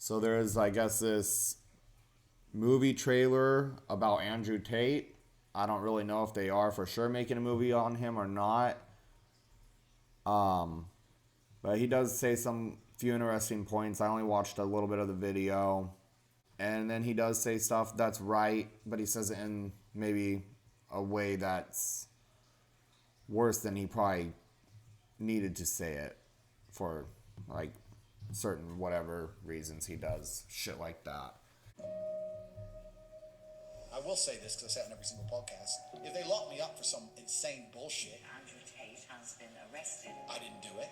So there's, I guess, this movie trailer about Andrew Tate. I don't really know if they are for sure making a movie on him or not. Um, but he does say some few interesting points. I only watched a little bit of the video. And then he does say stuff that's right, but he says it in maybe a way that's worse than he probably needed to say it for, like, certain whatever reasons he does shit like that. I will say this because I say it on every single podcast. If they lock me up for some insane bullshit, Andrew Tate has been arrested. I didn't do it.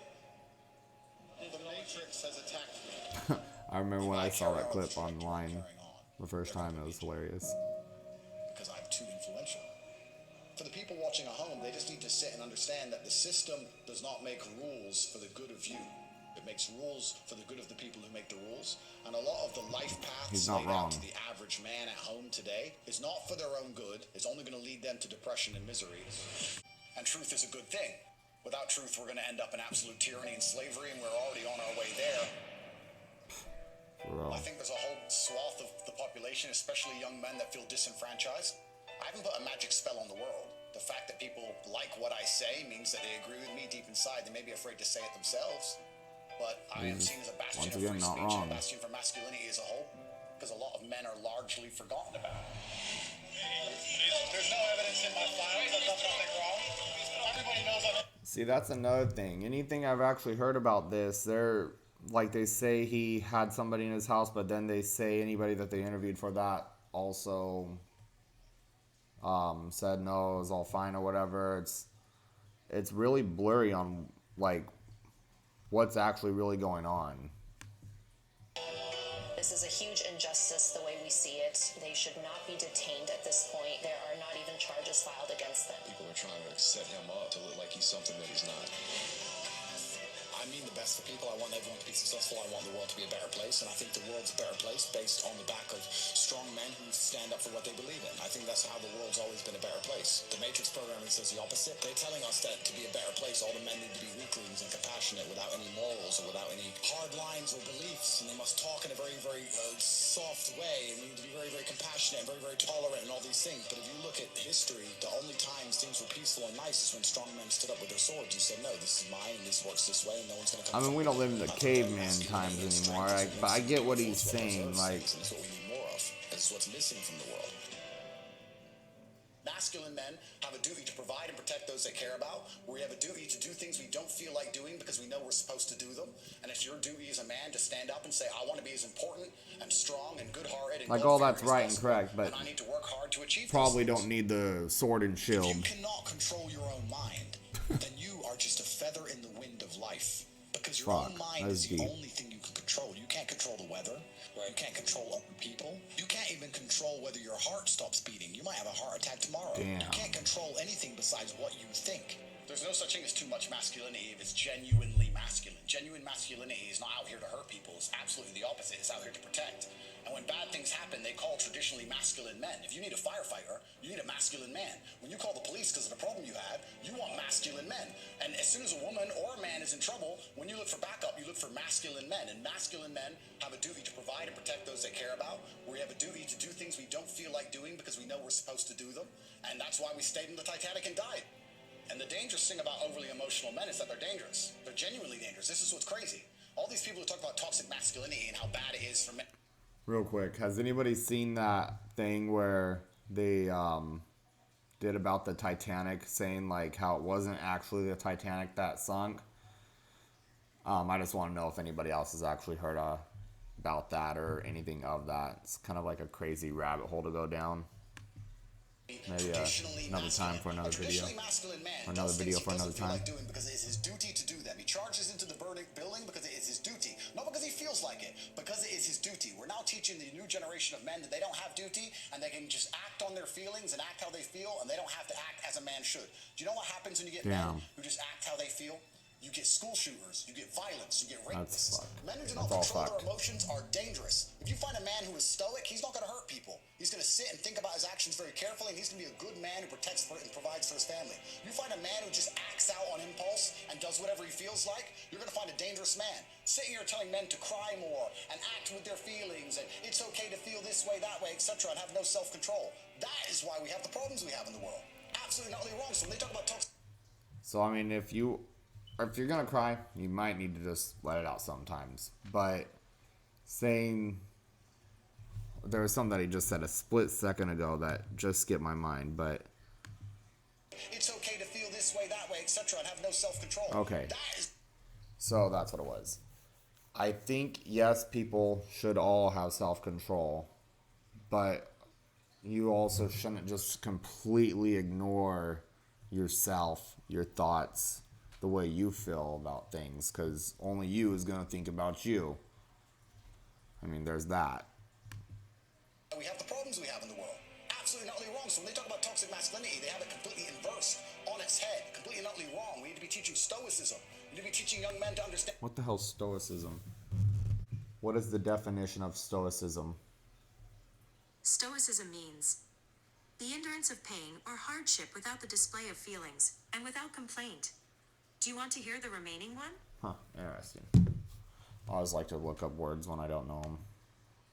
The Matrix has attacked me. I remember when I saw that clip online the first time. It was hilarious. Because I'm too influential. For the people watching at home, they just need to sit and understand that the system does not make rules for the good of you. It makes rules for the good of the people who make the rules. And a lot of the life paths laid out to the average man at home today is not for their own good. It's only going to lead them to depression and misery. And truth is a good thing. Without truth, we're going to end up in absolute tyranny and slavery, and we're already on our way there. I think there's a whole swath of the population, especially young men, that feel disenfranchised. I haven't put a magic spell on the world. The fact that people like what I say means that they agree with me deep inside. They may be afraid to say it themselves. But I am seen as a bastion of free speech and a bastion for masculinity as a whole, because a lot of men are largely forgotten about. There's no evidence in my files that I've done nothing wrong. Everybody knows I'm... See, that's another thing. Anything I've actually heard about this, they're like, they say he had somebody in his house, but then they say anybody that they interviewed for that also said no, it was all fine or whatever. It's really blurry on, like, what's actually really going on. This is a huge injustice the way we see it. They should not be detained at this point. There are not even charges filed against them. People are trying to set him up to look like he's something that he's not. I mean the best for people. I want everyone to be successful. I want the world to be a better place. And I think the world's a better place based on the back of strong men who stand up for what they believe in. I think that's how the world's always been a better place. The Matrix programming says the opposite. They're telling us that to be a better place, all the men need to be weaklings and compassionate without any morals or without any hard lines or beliefs. And they must talk in a very, very soft way. And they need to be very, very compassionate and very, very tolerant and all these things. But if you look at history, the only times things were peaceful and nice is when strong men stood up with their swords. You said, no, this is mine and this works this way. No one's gonna come. I mean, we don't live in the caveman times anymore, but I get what he's saying. Like, that's what we need more of. That's what's missing from the world. Masculine men have a duty to provide and protect those they care about. We have a duty to do things we don't feel like doing because we know we're supposed to do them. And it's your duty as a man to stand up and say, I want to be as important and strong and good-hearted. And like, all that's right and correct, but I need to work hard to achieve probably don't need the sword and shield. If you cannot control your own mind, then you are just a feather in the wind of life. Because your own mind is the only thing you can control. You can't control the weather. You can't control other people. You can't even control whether your heart stops beating. You might have a heart attack tomorrow. Damn. You can't control anything besides what you think. There's no such thing as too much masculinity if it's genuinely masculine. Genuine masculinity is not out here to hurt people. It's absolutely the opposite. It's out here to protect. And when bad things happen, they call traditionally masculine men. If you need a firefighter, you need a masculine man. When you call the police because of the problem you have, you want masculine men. And as soon as a woman or a man is in trouble, when you look for backup, you look for masculine men. And masculine men have a duty to provide and protect those they care about. We have a duty to do things we don't feel like doing because we know we're supposed to do them. And that's why we stayed in the Titanic and died. And the dangerous thing about overly emotional men is that they're dangerous. They're genuinely dangerous. This is what's crazy. All these people who talk about toxic masculinity and how bad it is for men. Real quick, has anybody seen that thing where they did about the Titanic, saying like how it wasn't actually the Titanic that sunk? I just want to know if anybody else has actually heard about that or anything of that. It's kind of like a crazy rabbit hole to go down. Maybe another time for another video. Or another video for another time. Because it is his duty to do them. He charges into the burning building because it is his duty. Not because he feels like it, because it is his duty. We're now teaching the new generation of men that they don't have duty and they can just act on their feelings and act how they feel and they don't have to act as a man should. Do you know what happens when you get men who just act how they feel? You get school shooters, you get violence, you get That's rapists. fucked. Men who do That's not all control their fucked. emotions are dangerous. If you find a man who is stoic, he's not going to hurt people. He's going to sit and think about his actions very carefully, and he's going to be a good man who protects for and provides for his family. You find a man who just acts out on impulse and does whatever he feels like, you're going to find a dangerous man. Sitting here telling men to cry more and act with their feelings, and it's okay to feel this way, that way, etc., and have no self-control. That is why we have the problems we have in the world. Absolutely not only wrong. So when they talk about toxic... So, I mean, if you're gonna cry, you might need to just let it out sometimes. But saying, there was something that he just said a split second ago that just skipped my mind, but It's okay to feel this way, that way, etc., and have no self-control. okay. That is... So that's what it was. I think, yes, people should all have self-control, but you also shouldn't just completely ignore yourself, your thoughts, the way you feel about things, because only you is going to think about you. I mean, there's that. We have the problems we have in the world. Absolutely not only wrong. So when they talk about toxic masculinity, they have it completely inversed on its head. Completely not only wrong. We need to be teaching stoicism. We need to be teaching young men to understand... What the hell's stoicism? What is the definition of stoicism? Stoicism means the endurance of pain or hardship without the display of feelings and without complaint. Do you want to hear the remaining one? Huh, interesting. I always like to look up words when I don't know them.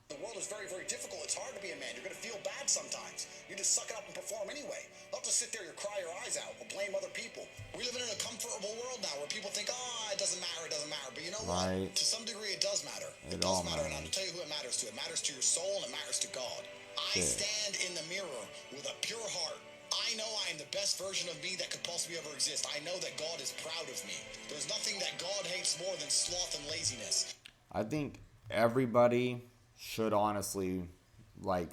The world is very, very difficult. It's hard to be a man. You're going to feel bad sometimes. You just suck it up and perform anyway. Not just sit there and cry your eyes out or blame other people. We live in a comfortable world now where people think, it doesn't matter, it doesn't matter. But you know Right. what? To some degree, it does matter. It It all does matter. And I'm matters. going to tell you who it matters to. It matters to your soul and it matters to God. I Shit. stand in the mirror with a pure heart. I know I am the best version of me that could possibly ever exist. I know that God is proud of me. There's nothing that God hates more than sloth and laziness. I think everybody should honestly, like,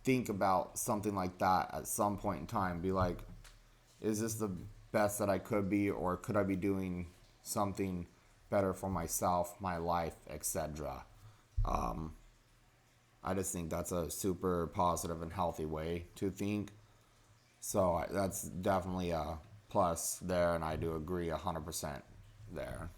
think about something like that at some point in time. Be like, is this the best that I could be, or could I be doing something better for myself, my life, etc.? I just think that's a super positive and healthy way to think. So that's definitely a plus there, and I do agree 100% there.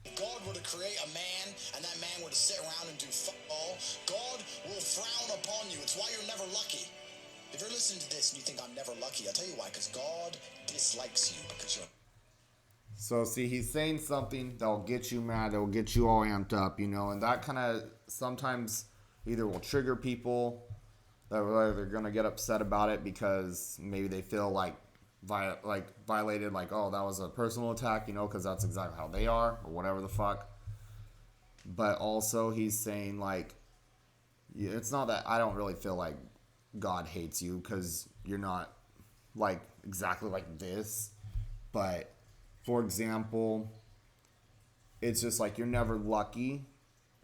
If God were to create a man, and that man were to sit around and do fuck all, God will frown upon you. It's why you're never lucky. If you're listening to this and you think I'm never lucky, I'll tell you why, because God dislikes you, because you're... So, see, he's saying something that'll get you mad, that'll get you all amped up, you know, and that kind of sometimes either will trigger people that are either going to get upset about it because maybe they feel like violated, like, oh, that was a personal attack, you know, because that's exactly how they are, or whatever the fuck. But also he's saying, like, it's not that I don't really feel like God hates you because you're not, like, exactly like this. But, for example, it's just like you're never lucky,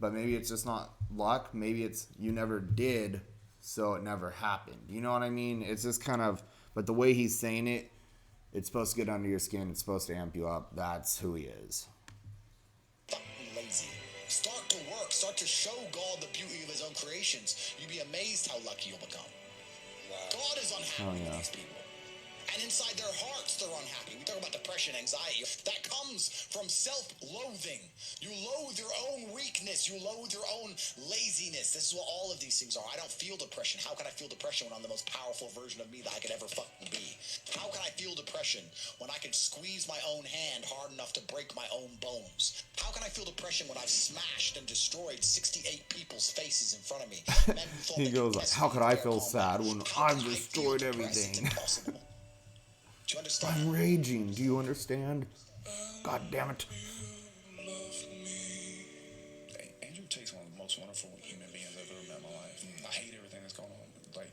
but maybe it's just not luck. Maybe it's you never did, so it never happened. You know what I mean? It's just kind of, but the way he's saying it, it's supposed to get under your skin. It's supposed to amp you up. That's who he is. fucking lazy. Start to work. Start to show God the beauty of his own creations. You'd be amazed how lucky you'll become. God is unhappy with these people. And inside their hearts, they're unhappy. We talk about depression, anxiety. That comes from self-loathing. You loathe your own weakness. You loathe your own laziness. This is what all of these things are. I don't feel depression. How can I feel depression when I'm the most powerful version of me that I could ever fucking be? How can I feel depression when I can squeeze my own hand hard enough to break my own bones? How can I feel depression when I've smashed and destroyed 68 people's faces in front of me? Men who thought He they goes could like, guess how who could I they feel are sad online? when How I've can I feel destroyed depressed? It's everything? impossible. Do you understand? I'm raging. Do you understand? God damn it. Hey, Andrew Tate's one of the most wonderful human beings I've ever met in my life. I hate everything that's going on. Like,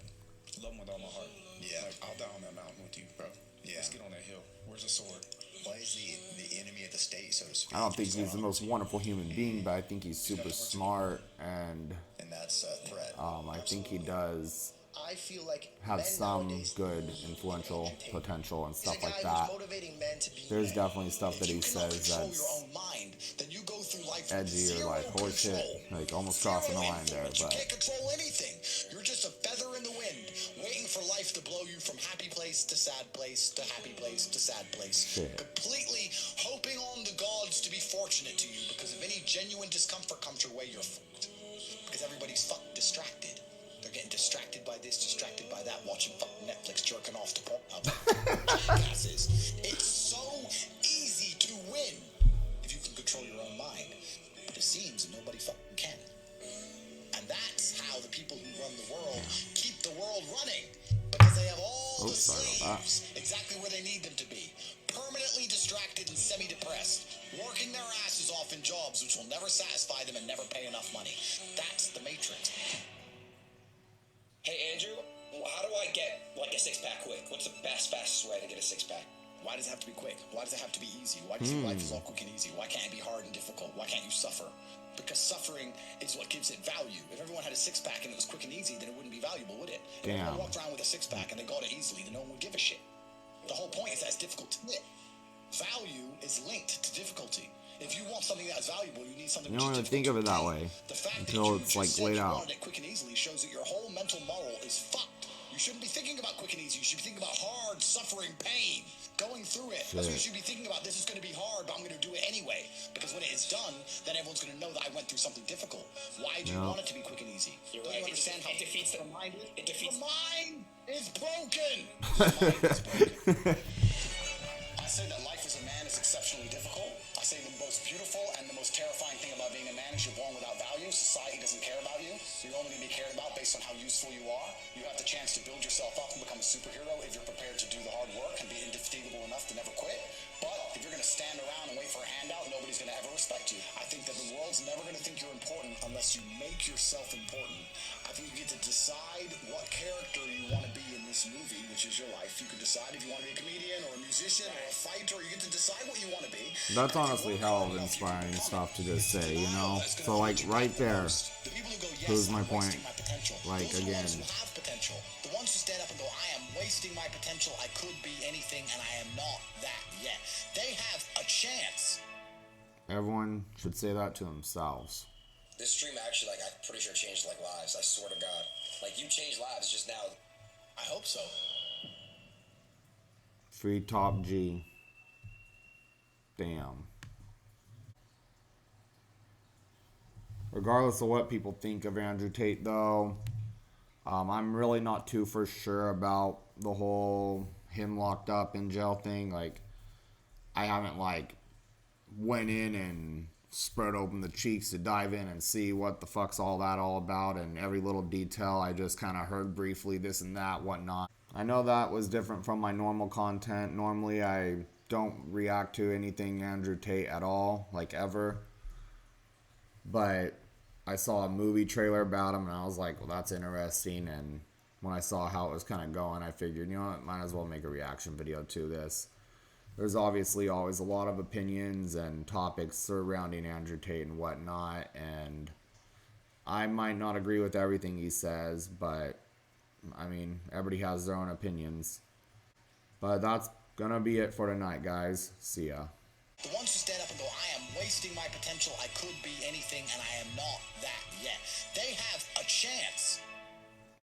love him with all my heart. Yeah. Like, I'll die on that mountain with you, bro. Yeah. Let's get on that hill. Where's the sword? Why is the enemy of the state, so to speak? I don't think he's the most wonderful human being, but I think he's super smart, and And that's a threat. I think he does I feel like have men some nowadays good need influential Andrew Tate. potential and He's stuff a guy like who's that. motivating men to be There's men. definitely stuff that If he you cannot says control that's your own mind, then you go through life with edgy or zero like, holy shit, control. like almost Zero crossing the line there, influence. You but can't control anything. You're just a feather in the wind, waiting for life to blow you from happy place to sad place to happy place to sad place. Shit. Completely hoping on the gods to be fortunate to you, because if any genuine discomfort comes your way, you're fucked. Because everybody's fucking distracted. They're getting distracted by this, distracted by that, watching fucking Netflix, jerking off to porn. Jackasses. It's so easy to win if you can control your own mind. But it seems that nobody fucking can. And that's how the people who run the world keep the world running. Because they have all the slaves exactly where they need them to be. Permanently distracted and semi-depressed. Working their asses off in jobs which will never satisfy them and never pay enough money. That's the Matrix. Hey, Andrew, how do I get, like, a six-pack quick? What's the fastest way to get a six-pack? Why does it have to be quick? Why does it have to be easy? Why do you think life is all quick and easy? Why can't it be hard and difficult? Why can't you suffer? Because suffering is what gives it value. If everyone had a six-pack and it was quick and easy, then it wouldn't be valuable, would it? If everyone walked around with a six-pack and they got it easily, then no one would give a shit. The whole point is that it's difficult to get. Value is linked to difficulty. If you want something that's valuable, you need something. You don't even think of it that way until it's like laid out. It quick and easily shows that your whole mental model is fucked. You shouldn't be thinking about quick and easy. You should be thinking about hard, suffering, pain, going through it. That's what you should be thinking about. This is going to be hard, but I'm going to do it anyway. Because when it is done, then everyone's going to know that I went through something difficult. Why do you want it to be quick and easy? You're Don't right. you understand how It defeats the mind is? It defeats. The mind is broken. The mind is broken. I say that life as a man is exceptionally difficult. I say the most beautiful and the most terrifying thing about being a man is you're born without value. Society doesn't care about you. You're only going to be cared about based on how useful you are. You have the chance to build yourself up and become a superhero if you're prepared to do the hard work and be indefatigable enough to never quit. But if you're going to stand around and wait for a handout, nobody's going to ever respect you. I think that the world's never going to think you're important unless you make yourself important. I think you get to decide what character you want to be in this movie, which is your life. You can decide if you want to be a comedian or a musician or a fighter. You get to decide what you want to be. That's honestly hell of inspiring stuff to just say, you know? So, like, right there, proves my point. Like, again. Have potential. The ones who stand up and go, I am wasting my potential. I could be anything, and I am not that yet. They have a chance. Everyone should say that to themselves. This stream actually, like, I'm pretty sure changed, like, lives. I swear to God. Like, you changed lives just now. I hope so. Free Top G. Damn. Regardless of what people think of Andrew Tate, though, I'm really not too for sure about the whole him locked up in jail thing. Like, I haven't, like, went in and spread open the cheeks to dive in and see what the fuck's all that all about, and every little detail. I just kind of heard briefly this and that, whatnot. I know that was different from my normal content. Normally, I don't react to anything Andrew Tate at all, like ever. But I saw a movie trailer about him, and I was like, well, that's interesting. And when I saw how it was kind of going, I figured, you know what, might as well make a reaction video to this. There's obviously always a lot of opinions and topics surrounding Andrew Tate and whatnot, and I might not agree with everything he says, but, I mean, everybody has their own opinions. But that's gonna be it for tonight, guys. See ya. The ones who stand up and go, I am wasting my potential, I could be anything, and I am not that yet. They have a chance.